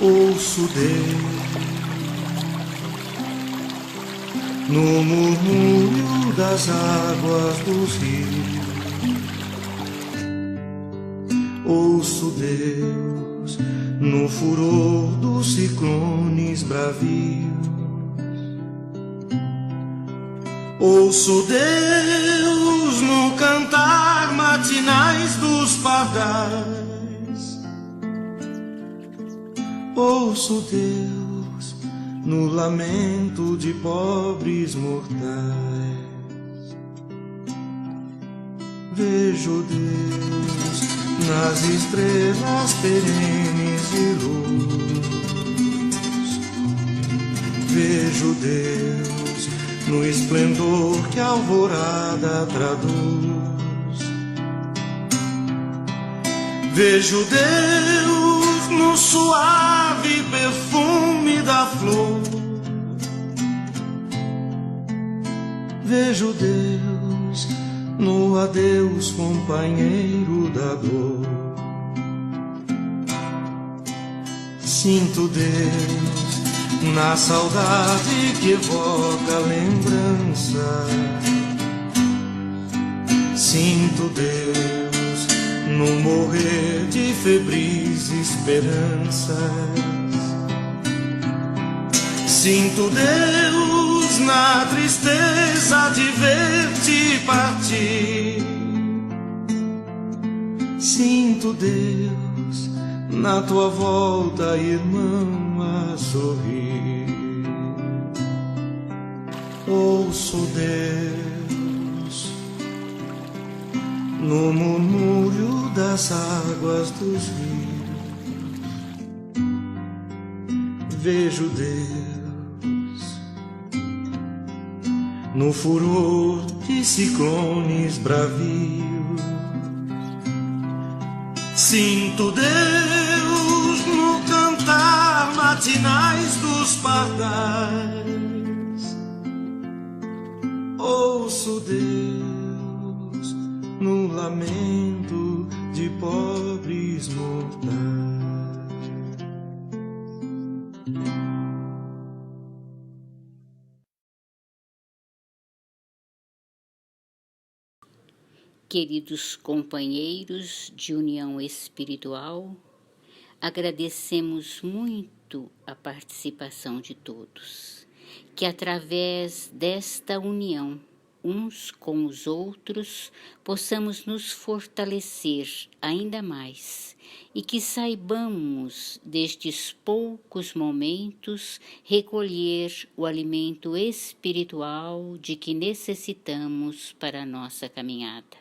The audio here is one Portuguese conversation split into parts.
Ouço Deus no murmúrio das águas dos rios. Ouço Deus no furor dos ciclones bravios. Ouço Deus no cantar matinais dos pardais. Ouço Deus no lamento de pobres mortais. Vejo Deus nas estrelas perenes de luz. Vejo Deus no esplendor que a alvorada traduz. Vejo Deus no suave perfume da flor. Vejo Deus no adeus companheiro da dor. Sinto Deus na saudade que evoca a lembrança. Sinto Deus no morrer de febris esperanças. Sinto Deus na tristeza de ver-te partir. Sinto Deus na tua volta, irmão, a sorrir. Ouço Deus no murmúrio das águas dos rios. Vejo Deus no furor de ciclones bravios. Sinto Deus no cantar matinais dos pardais. Ouço Deus no lamento de pobres mortais. Queridos companheiros de união espiritual, agradecemos muito a participação de todos, que através desta união, uns com os outros, possamos nos fortalecer ainda mais e que saibamos, destes poucos momentos, recolher o alimento espiritual de que necessitamos para a nossa caminhada.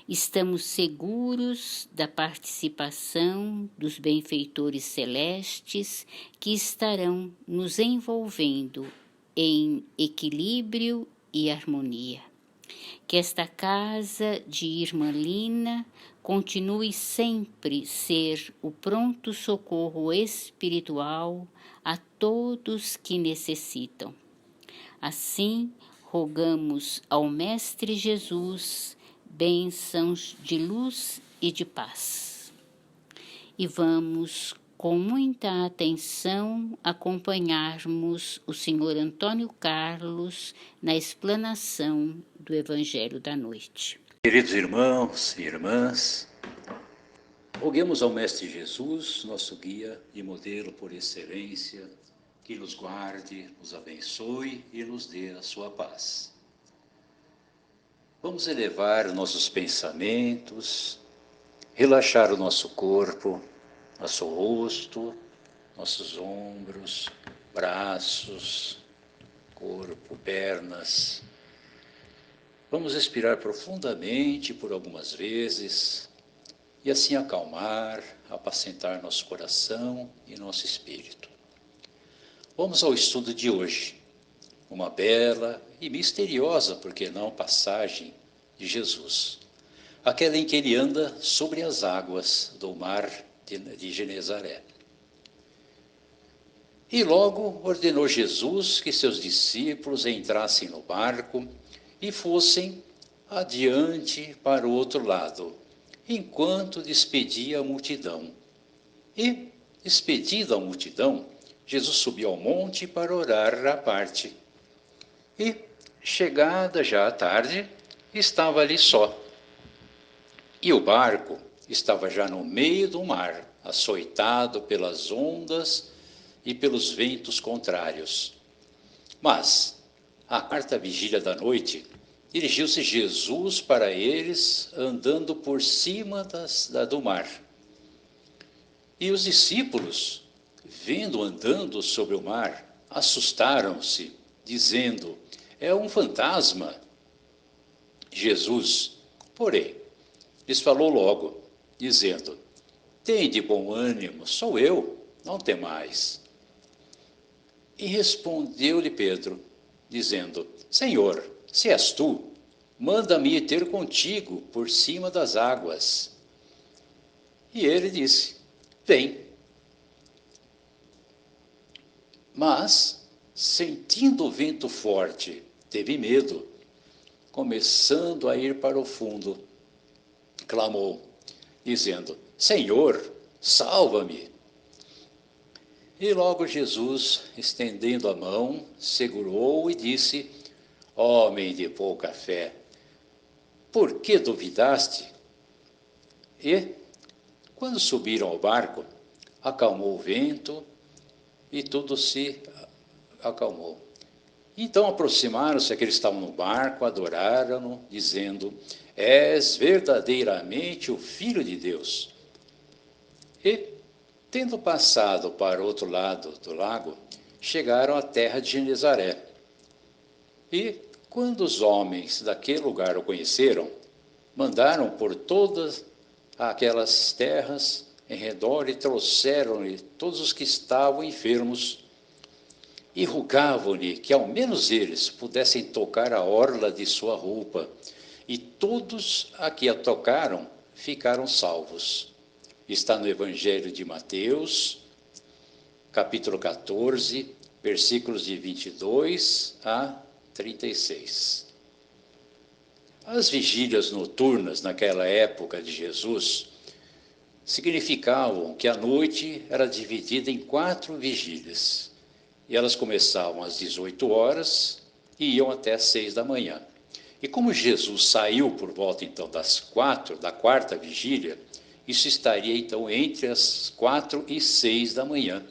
Estamos seguros da participação dos benfeitores celestes que estarão nos envolvendo em equilíbrio e harmonia. Que esta casa de Irmã Lina continue sempre ser o pronto socorro espiritual a todos que necessitam. Assim, rogamos ao Mestre Jesus bênçãos de luz e de paz. E vamos, com muita atenção, acompanharmos o Sr. Antônio Carlos na explanação do Evangelho da Noite. Queridos irmãos e irmãs, roguemos ao Mestre Jesus, nosso guia e modelo por excelência, que nos guarde, nos abençoe e nos dê a sua paz. Vamos elevar nossos pensamentos, relaxar o nosso corpo, nosso rosto, nossos ombros, braços, corpo, pernas. Vamos respirar profundamente por algumas vezes e assim acalmar, apacentar nosso coração e nosso espírito. Vamos ao estudo de hoje. Uma bela e misteriosa, por que não, passagem de Jesus. Aquela em que ele anda sobre as águas do mar de Genezaré. E logo ordenou Jesus que seus discípulos entrassem no barco e fossem adiante para o outro lado, enquanto despedia a multidão. E, despedida a multidão, Jesus subiu ao monte para orar à parte. E, chegada já a tarde, estava ali só. E o barco estava já no meio do mar, açoitado pelas ondas e pelos ventos contrários. Mas, à quarta vigília da noite, dirigiu-se Jesus para eles, andando por cima do mar. E os discípulos, vendo andando sobre o mar, assustaram-se, dizendo: é um fantasma. Jesus, porém, lhes falou logo, dizendo: tende bom ânimo, sou eu, não temais. E respondeu-lhe Pedro, dizendo: Senhor, se és tu, manda-me ir ter contigo por cima das águas. E ele disse: vem. Mas, sentindo o vento forte, teve medo, começando a ir para o fundo. Clamou, dizendo: Senhor, salva-me. E logo Jesus, estendendo a mão, segurou e disse: homem de pouca fé, por que duvidaste? E, quando subiram ao barco, acalmou o vento e tudo se acalmou. Então aproximaram-se aqueles que estavam no barco, adoraram-no, dizendo: és verdadeiramente o Filho de Deus. E, tendo passado para o outro lado do lago, chegaram à terra de Genezaré. E, quando os homens daquele lugar o conheceram, mandaram por todas aquelas terras em redor e trouxeram-lhe todos os que estavam enfermos e rogavam-lhe que ao menos eles pudessem tocar a orla de sua roupa. E todos a que a tocaram ficaram salvos. Está no Evangelho de Mateus, capítulo 14, versículos de 22 a 36. As vigílias noturnas naquela época de Jesus significavam que a noite era dividida em 4 vigílias. E elas começavam às 18 horas e iam até às 6 da manhã. E como Jesus saiu por volta então da quarta vigília, isso estaria então entre as 4 e 6 da manhã.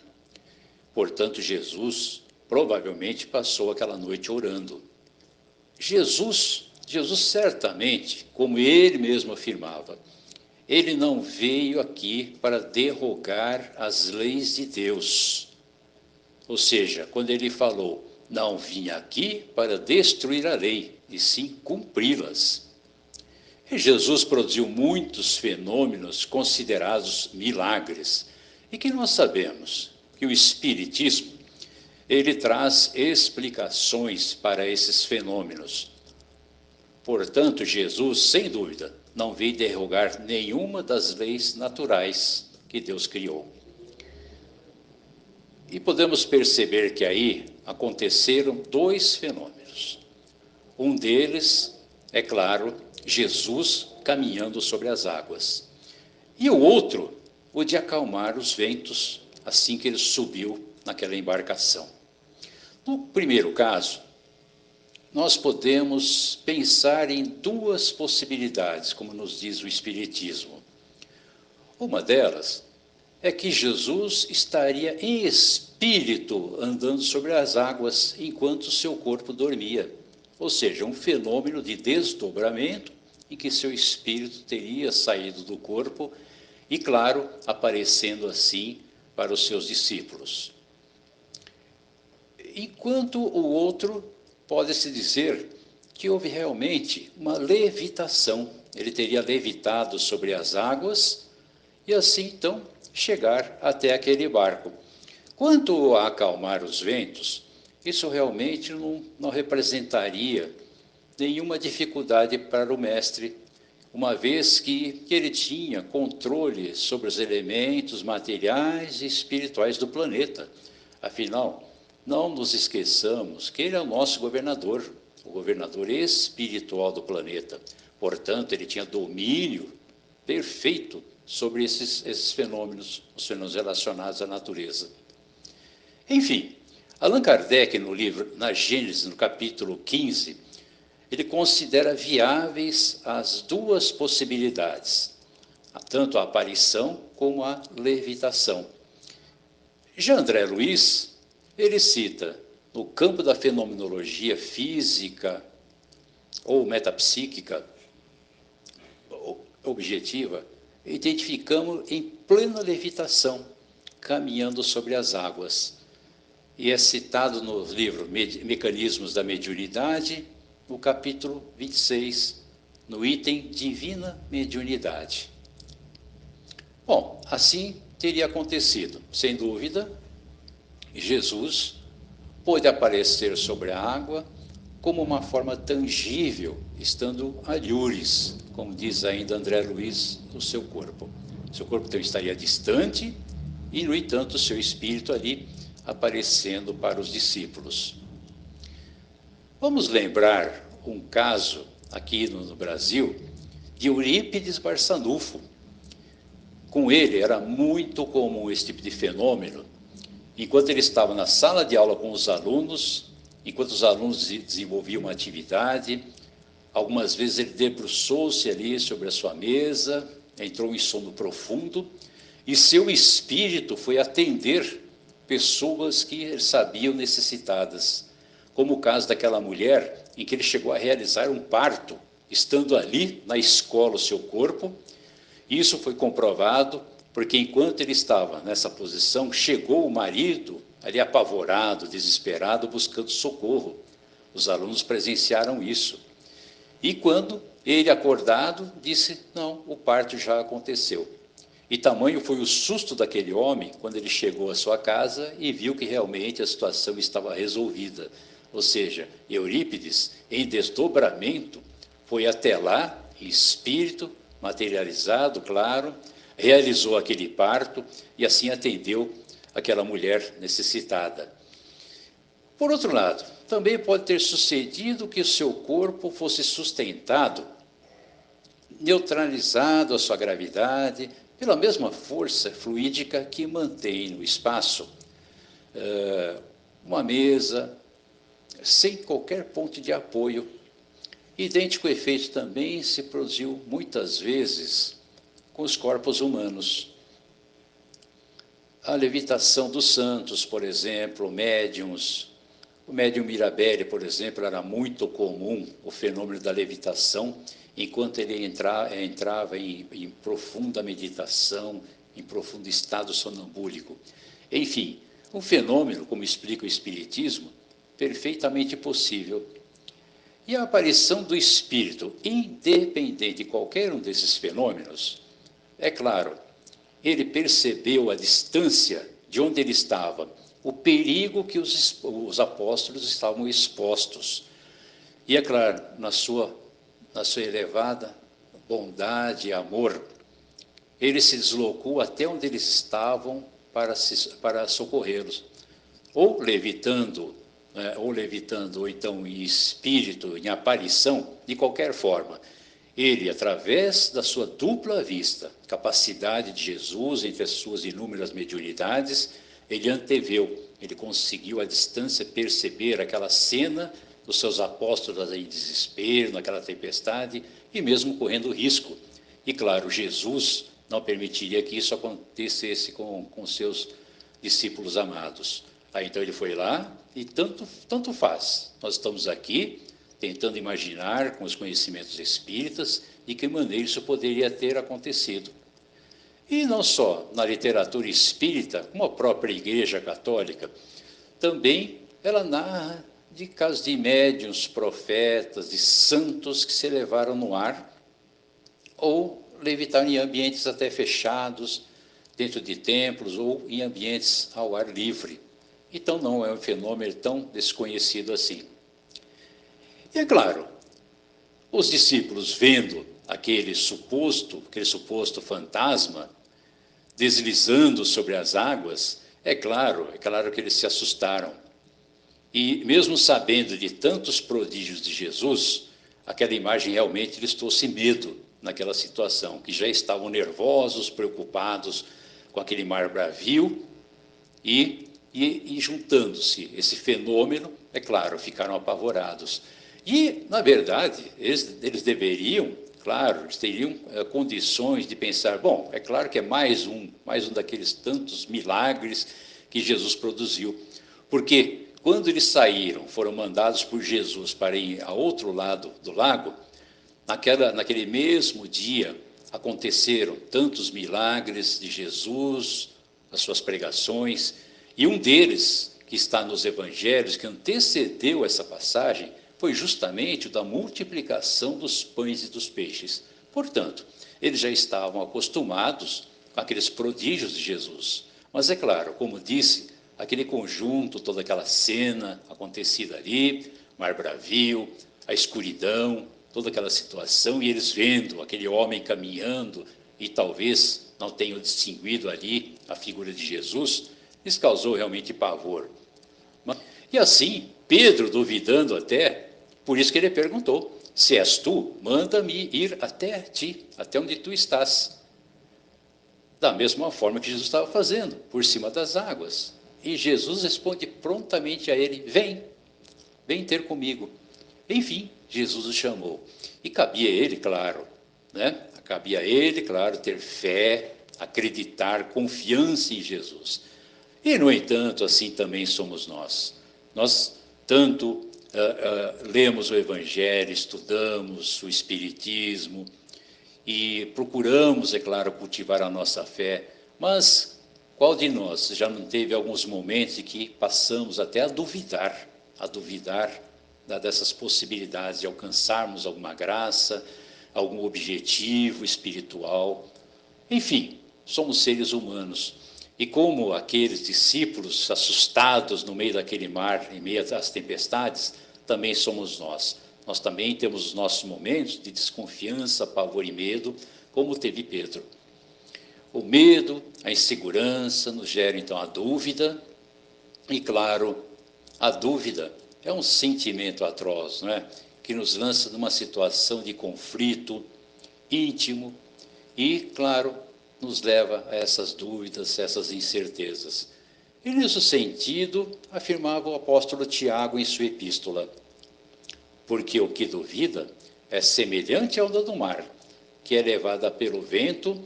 Portanto, Jesus provavelmente passou aquela noite orando. Jesus certamente, como ele mesmo afirmava, ele não veio aqui para derrogar as leis de Deus. Ou seja, quando ele falou, não vim aqui para destruir a lei, e sim cumpri-las. E Jesus produziu muitos fenômenos considerados milagres, e que nós sabemos que o Espiritismo, ele traz explicações para esses fenômenos. Portanto, Jesus, sem dúvida, não veio derrogar nenhuma das leis naturais que Deus criou. E podemos perceber que aí aconteceram 2 fenômenos. Um deles, é claro, Jesus caminhando sobre as águas. E o outro, o de acalmar os ventos, assim que ele subiu naquela embarcação. No primeiro caso, nós podemos pensar em 2 possibilidades, como nos diz o Espiritismo. Uma delas é que Jesus estaria em espírito andando sobre as águas enquanto seu corpo dormia. Ou seja, um fenômeno de desdobramento em que seu espírito teria saído do corpo e, claro, aparecendo assim para os seus discípulos. Enquanto o outro, pode-se dizer que houve realmente uma levitação. Ele teria levitado sobre as águas e assim, então, chegar até aquele barco. Quanto a acalmar os ventos, isso realmente não representaria nenhuma dificuldade para o mestre, uma vez que ele tinha controle sobre os elementos materiais e espirituais do planeta, Afinal, não nos esqueçamos que ele é o nosso governador, o governador espiritual do planeta. Portanto, ele tinha domínio perfeito sobre esses fenômenos, os fenômenos relacionados à natureza. Enfim, Allan Kardec, no livro Na Gênese, no capítulo 15, ele considera viáveis as duas possibilidades, tanto a aparição como a levitação. Já André Luiz, ele cita, no campo da fenomenologia física ou metapsíquica objetiva, identificamos em plena levitação, caminhando sobre as águas. E é citado no livro Mecanismos da Mediunidade, no capítulo 26, no item Divina Mediunidade. Bom, assim teria acontecido. Sem dúvida, Jesus pôde aparecer sobre a água como uma forma tangível, estando alhures, como diz ainda André Luiz, no seu corpo. Seu corpo então estaria distante e, no entanto, seu espírito ali aparecendo para os discípulos. Vamos lembrar um caso aqui no Brasil de Eurípides Barçanufo. Com ele era muito comum esse tipo de fenômeno. Enquanto ele estava na sala de aula com os alunos, enquanto os alunos desenvolviam uma atividade, algumas vezes ele debruçou-se ali sobre a sua mesa, entrou em sono profundo, e seu espírito foi atender pessoas que ele sabia necessitadas, como o caso daquela mulher em que ele chegou a realizar um parto, estando ali na escola o seu corpo. Isso foi comprovado porque enquanto ele estava nessa posição, chegou o marido ali apavorado, desesperado, buscando socorro. Os alunos presenciaram isso. E quando ele, acordado, disse, não, o parto já aconteceu. E tamanho foi o susto daquele homem quando ele chegou à sua casa e viu que realmente a situação estava resolvida. Ou seja, Eurípides, em desdobramento, foi até lá, em espírito, materializado, claro, realizou aquele parto e assim atendeu aquela mulher necessitada. Por outro lado, também pode ter sucedido que o seu corpo fosse sustentado, neutralizado a sua gravidade, pela mesma força fluídica que mantém no espaço uma mesa, sem qualquer ponto de apoio. Idêntico efeito também se produziu muitas vezes com os corpos humanos. A levitação dos santos, por exemplo, médiuns. O médium Mirabelli, por exemplo, era muito comum o fenômeno da levitação, enquanto ele entrava em profunda meditação, em profundo estado sonambúlico. Enfim, um fenômeno, como explica o Espiritismo, perfeitamente possível. E a aparição do espírito, independente de qualquer um desses fenômenos, é claro, ele percebeu a distância de onde ele estava, o perigo que os apóstolos estavam expostos. E é claro, na sua elevada bondade e amor, ele se deslocou até onde eles estavam para socorrê-los, ou levitando, ou então em espírito, em aparição, de qualquer forma. Ele, através da sua dupla vista, capacidade de Jesus entre as suas inúmeras mediunidades, ele anteveu, ele conseguiu à distância perceber aquela cena dos seus apóstolos em desespero, naquela tempestade, e mesmo correndo risco. E claro, Jesus não permitiria que isso acontecesse com seus discípulos amados. Aí então ele foi lá e tanto faz. Nós estamos aqui tentando imaginar com os conhecimentos espíritas de que maneira isso poderia ter acontecido. E não só na literatura espírita, como a própria Igreja Católica, também ela narra de casos de médiuns, profetas, de santos que se elevaram no ar ou levitaram em ambientes até fechados, dentro de templos ou em ambientes ao ar livre. Então não é um fenômeno tão desconhecido assim. E é claro, os discípulos vendo aquele suposto fantasma deslizando sobre as águas, É claro que eles se assustaram. E mesmo sabendo de tantos prodígios de Jesus, aquela imagem realmente lhes trouxe medo naquela situação, que já estavam nervosos, preocupados com aquele mar bravio e juntando-se esse fenômeno, é claro, ficaram apavorados. E, na verdade, eles deveriam, claro, eles teriam condições de pensar, bom, é claro que é mais um daqueles tantos milagres que Jesus produziu. Porque quando eles saíram, foram mandados por Jesus para ir ao outro lado do lago, naquele mesmo dia aconteceram tantos milagres de Jesus, as suas pregações, e um deles, que está nos evangelhos, que antecedeu essa passagem, foi justamente o da multiplicação dos pães e dos peixes. Portanto, eles já estavam acostumados com aqueles prodígios de Jesus. Mas é claro, como disse, aquele conjunto, toda aquela cena acontecida ali, mar bravio, a escuridão, toda aquela situação, e eles vendo aquele homem caminhando, e talvez não tenham distinguido ali a figura de Jesus, isso causou realmente pavor. E assim, Pedro, duvidando até, por isso que ele perguntou, se és tu, manda-me ir até ti, até onde tu estás. Da mesma forma que Jesus estava fazendo, por cima das águas. E Jesus responde prontamente a ele, vem ter comigo. Enfim, Jesus o chamou. E cabia a ele, claro, cabia a ele, claro, ter fé, acreditar, confiança em Jesus. E, no entanto, assim também somos nós. Nós tanto lemos o Evangelho, estudamos o Espiritismo e procuramos, é claro, cultivar a nossa fé, mas qual de nós já não teve alguns momentos em que passamos até a duvidar dessas possibilidades de alcançarmos alguma graça, algum objetivo espiritual? Enfim, somos seres humanos. E como aqueles discípulos assustados no meio daquele mar, em meio às tempestades, também somos nós. Nós também temos os nossos momentos de desconfiança, pavor e medo, como teve Pedro. O medo, a insegurança nos gera então a dúvida, e claro, a dúvida é um sentimento atroz, não é? Que nos lança numa situação de conflito íntimo e, claro, nos leva a essas dúvidas, essas incertezas. E nesse sentido, afirmava o apóstolo Tiago em sua epístola, porque o que duvida é semelhante à onda do mar, que é levada pelo vento,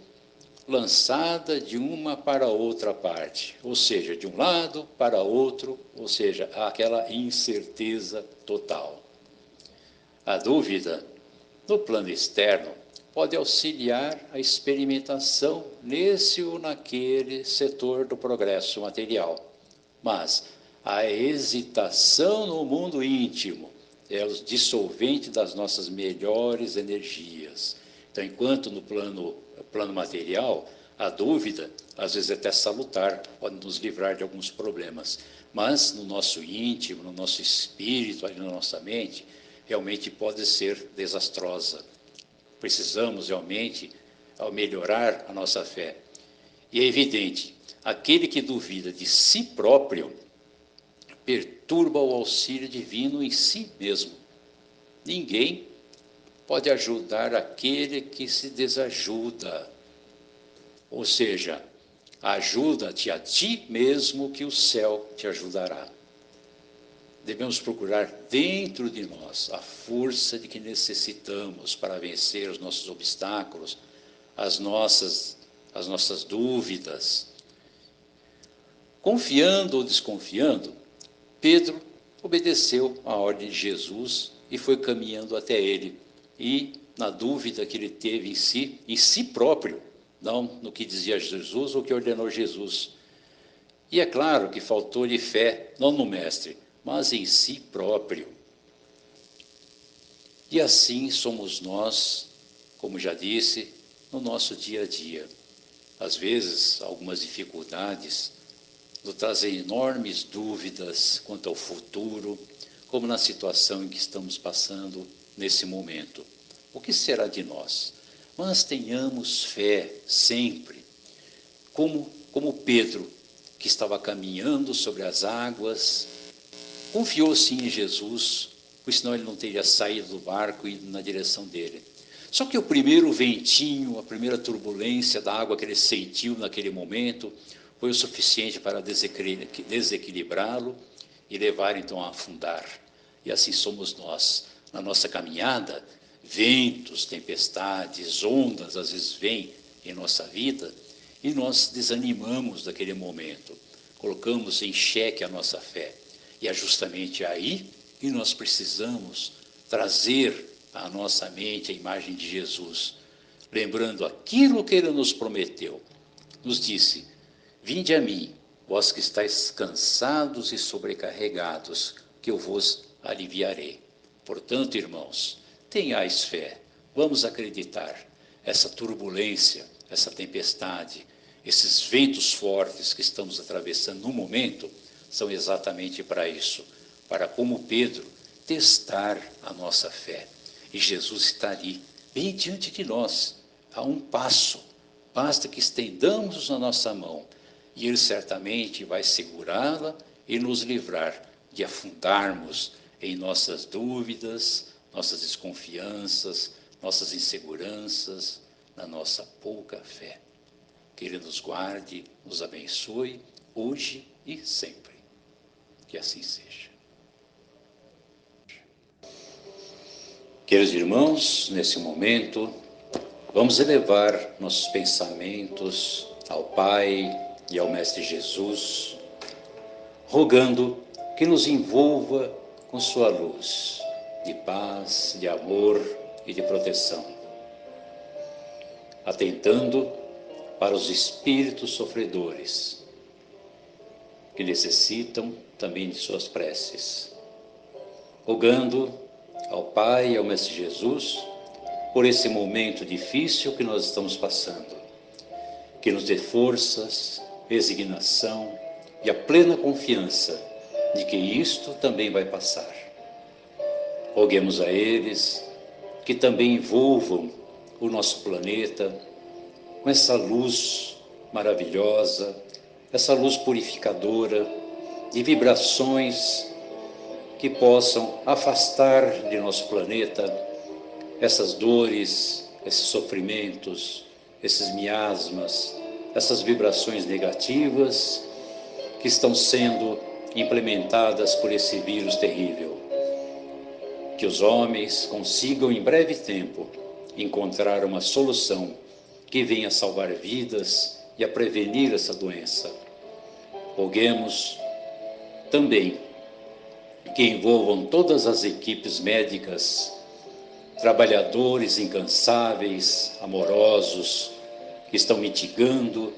lançada de uma para outra parte, ou seja, de um lado para outro, ou seja, aquela incerteza total. A dúvida, no plano externo, pode auxiliar a experimentação nesse ou naquele setor do progresso material. Mas a hesitação no mundo íntimo é o dissolvente das nossas melhores energias. Então, enquanto no plano material, a dúvida, às vezes até salutar, pode nos livrar de alguns problemas. Mas no nosso íntimo, no nosso espírito, ali na nossa mente, realmente pode ser desastrosa. Precisamos realmente melhorar a nossa fé. E é evidente, aquele que duvida de si próprio perturba o auxílio divino em si mesmo. Ninguém pode ajudar aquele que se desajuda. Ou seja, ajuda-te a ti mesmo que o céu te ajudará. Devemos procurar dentro de nós a força de que necessitamos para vencer os nossos obstáculos, as nossas dúvidas. Confiando ou desconfiando, Pedro obedeceu à ordem de Jesus e foi caminhando até ele. E na dúvida que ele teve em si próprio, não no que dizia Jesus ou que ordenou Jesus. E é claro que faltou-lhe fé, não no mestre, mas em si próprio. E assim somos nós, como já disse, no nosso dia a dia. Às vezes, algumas dificuldades nos trazem enormes dúvidas quanto ao futuro, como na situação em que estamos passando nesse momento. O que será de nós? Mas tenhamos fé sempre, como Pedro, que estava caminhando sobre as águas, confiou sim em Jesus, pois senão ele não teria saído do barco e ido na direção dele. Só que o primeiro ventinho, a primeira turbulência da água que ele sentiu naquele momento, foi o suficiente para desequilibrá-lo e levar então a afundar. E assim somos nós. Na nossa caminhada, ventos, tempestades, ondas às vezes vêm em nossa vida e nós desanimamos daquele momento, colocamos em xeque a nossa fé. E é justamente aí que nós precisamos trazer à nossa mente a imagem de Jesus, lembrando aquilo que ele nos prometeu. Nos disse: vinde a mim, vós que estáis cansados e sobrecarregados, que eu vos aliviarei. Portanto, irmãos, tenhais fé, vamos acreditar. Essa turbulência, essa tempestade, esses ventos fortes que estamos atravessando no momento, são exatamente para isso, para, como Pedro, testar a nossa fé. E Jesus está ali, bem diante de nós, a um passo. Basta que estendamos a nossa mão e Ele certamente vai segurá-la e nos livrar de afundarmos em nossas dúvidas, nossas desconfianças, nossas inseguranças, na nossa pouca fé. Que Ele nos guarde, nos abençoe, hoje e sempre. Que assim seja. Queridos irmãos, nesse momento, vamos elevar nossos pensamentos ao Pai e ao Mestre Jesus, rogando que nos envolva com sua luz de paz, de amor e de proteção, atentando para os espíritos sofredores que necessitam também de suas preces, rogando ao Pai e ao Mestre Jesus por esse momento difícil que nós estamos passando, que nos dê forças, resignação e a plena confiança de que isto também vai passar. Roguemos a eles que também envolvam o nosso planeta com essa luz maravilhosa, essa luz purificadora de vibrações que possam afastar de nosso planeta essas dores, esses sofrimentos, esses miasmas, essas vibrações negativas que estão sendo implementadas por esse vírus terrível. Que os homens consigam em breve tempo encontrar uma solução que venha salvar vidas e a prevenir essa doença. Roguemos também que envolvam todas as equipes médicas, trabalhadores incansáveis, amorosos, que estão mitigando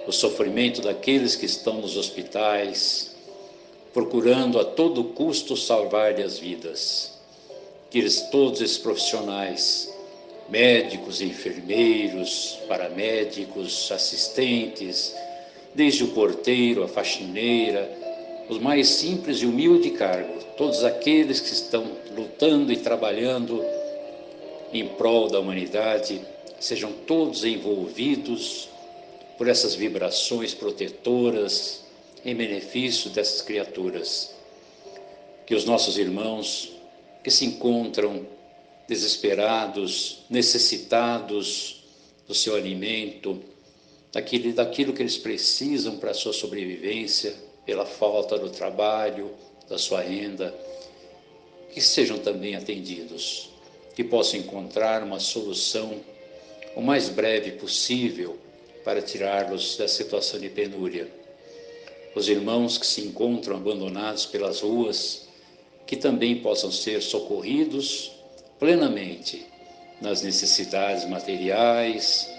o sofrimento daqueles que estão nos hospitais, procurando a todo custo salvar-lhe as vidas. Que todos esses profissionais, médicos, enfermeiros, paramédicos, assistentes, desde o porteiro, a faxineira, os mais simples e humilde cargo, todos aqueles que estão lutando e trabalhando em prol da humanidade, sejam todos envolvidos por essas vibrações protetoras em benefício dessas criaturas. Que os nossos irmãos que se encontram desesperados, necessitados do seu alimento, daquilo que eles precisam para a sua sobrevivência, pela falta do trabalho, da sua renda, que sejam também atendidos, que possam encontrar uma solução o mais breve possível para tirá-los da situação de penúria. Os irmãos que se encontram abandonados pelas ruas, que também possam ser socorridos plenamente nas necessidades materiais,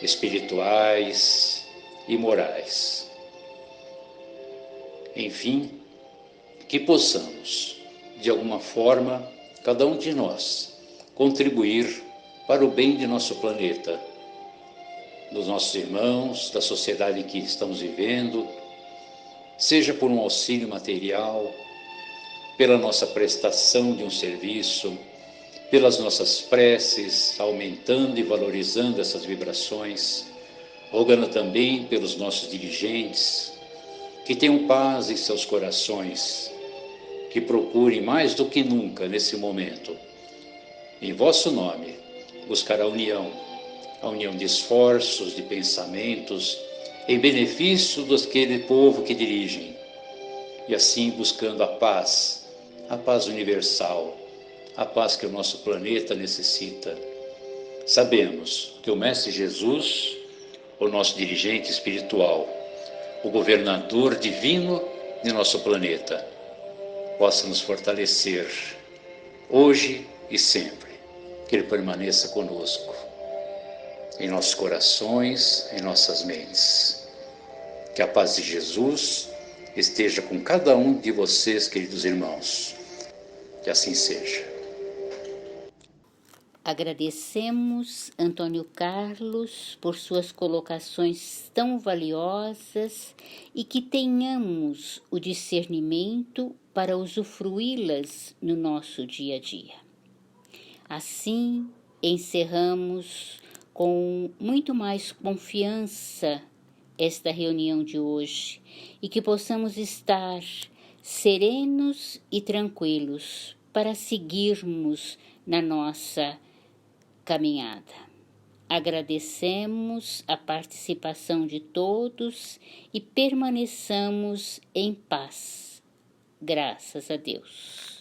espirituais e morais. Enfim, que possamos, de alguma forma, cada um de nós, contribuir para o bem de nosso planeta, dos nossos irmãos, da sociedade em que estamos vivendo, seja por um auxílio material, pela nossa prestação de um serviço, pelas nossas preces, aumentando e valorizando essas vibrações, rogando também pelos nossos dirigentes, que tenham paz em seus corações, que procurem mais do que nunca nesse momento, em vosso nome, buscar a união de esforços, de pensamentos, em benefício daquele povo que dirigem, e assim buscando a paz universal, a paz que o nosso planeta necessita. Sabemos que o Mestre Jesus, o nosso dirigente espiritual, o governador divino de nosso planeta, possa nos fortalecer hoje e sempre, que Ele permaneça conosco, em nossos corações, em nossas mentes. Que a paz de Jesus esteja com cada um de vocês, queridos irmãos. Que assim seja. Agradecemos Antônio Carlos por suas colocações tão valiosas e que tenhamos o discernimento para usufruí-las no nosso dia a dia. Assim, encerramos com muito mais confiança esta reunião de hoje e que possamos estar serenos e tranquilos para seguirmos na nossa caminhada. Agradecemos a participação de todos e permaneçamos em paz. Graças a Deus.